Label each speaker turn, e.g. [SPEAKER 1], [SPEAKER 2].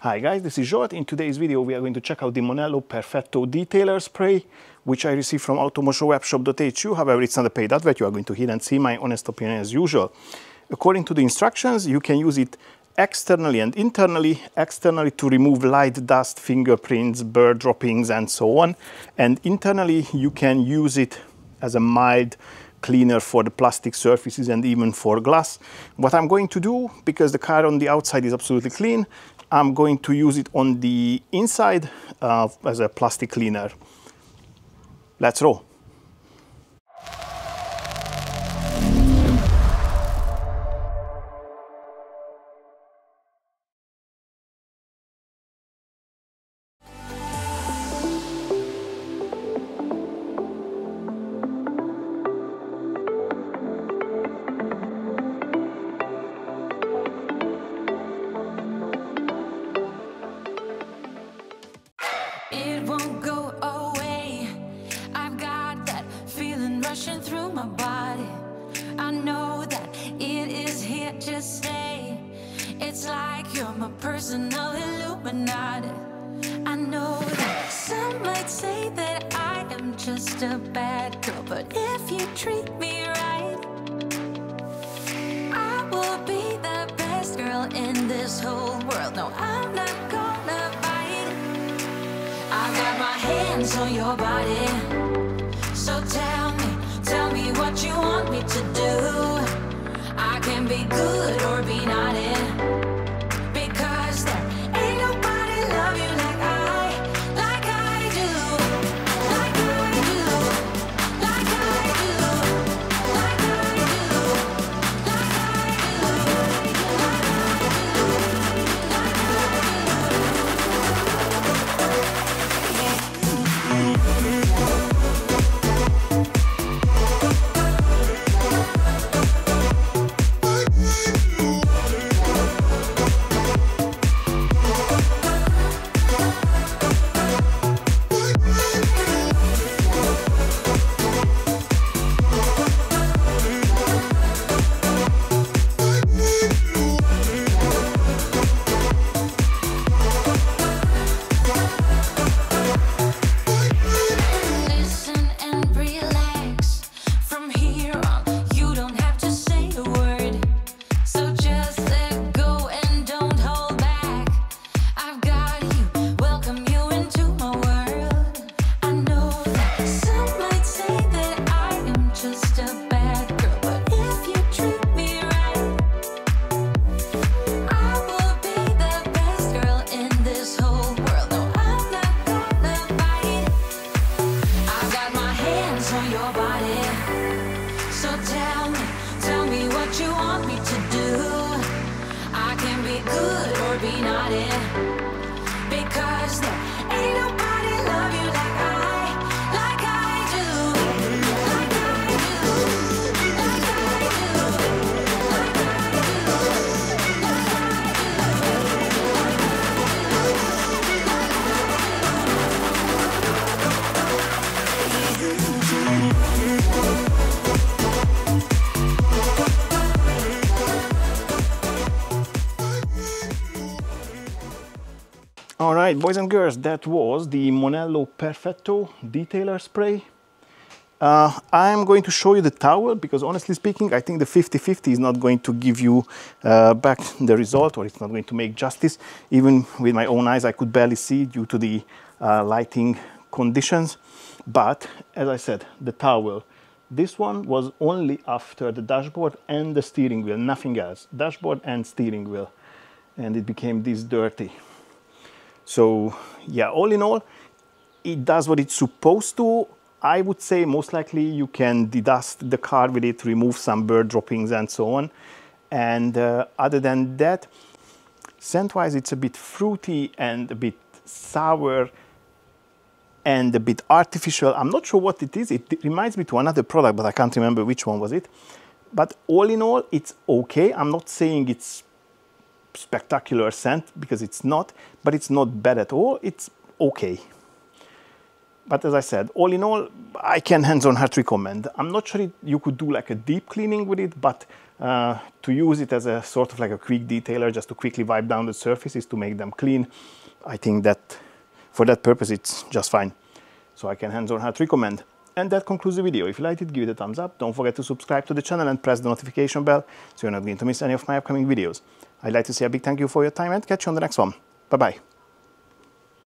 [SPEAKER 1] Hi guys, this is Zsolt. In today's video we are going to check out the Monello Perfetto Detailer Spray, which I received from autoshop.hu. However, it's not a paid advert. You are going to hear and see my honest opinion as usual. According to the instructions, you can use it externally and internally. Externally to remove light dust, fingerprints, bird droppings and so on. And internally you can use it as a mild cleaner for the plastic surfaces and even for glass. What I'm going to do, because the car on the outside is absolutely clean, I'm going to use it on the inside as a plastic cleaner. Let's roll.
[SPEAKER 2] It won't go away. I've got that feeling rushing through my body. I know that it is here to stay. It's like you're my personal Illuminati. I know that some might say that I am just a bad girl, but if you treat me right, I will be the best girl in this whole world. No, I'm not gonna bite. I got my hands on your body, so tell me what you want me to do. I can be good or be naughty, because there ain't nobody love you like I do, like I do, like I do, like I do, like I do, like
[SPEAKER 1] Alright, boys and girls, that was the Monello Perfetto Detailer Spray. I'm going to show you the towel because honestly speaking, I think the 50-50 is not going to give you back the result, or it's not going to make justice. Even with my own eyes, I could barely see due to the lighting conditions. But as I said, the towel, this one was only after the dashboard and the steering wheel, nothing else. Dashboard and steering wheel. And it became this dirty. So yeah, all in all, it does what it's supposed to. I would say most likely you can dedust the car with it, remove some bird droppings and so on. And other than that, scent-wise, it's a bit fruity and a bit sour and a bit artificial. I'm not sure what it is. It reminds me to another product, but I can't remember which one was it. But all in all, it's okay. I'm not saying it's spectacular scent because it's not, but it's not bad at all. It's okay. But as I said, all in all, I can hands-on heart recommend. I'm not sure you could do like a deep cleaning with it, but to use it as a sort of like a quick detailer, just to quickly wipe down the surfaces to make them clean, I think that for that purpose it's just fine. So I can hands-on heart recommend. And that concludes the video. If you liked it, give it a thumbs up. Don't forget to subscribe to the channel and press the notification bell so you're not going to miss any of my upcoming videos. I'd like to say a big thank you for your time and catch you on the next one. Bye-bye.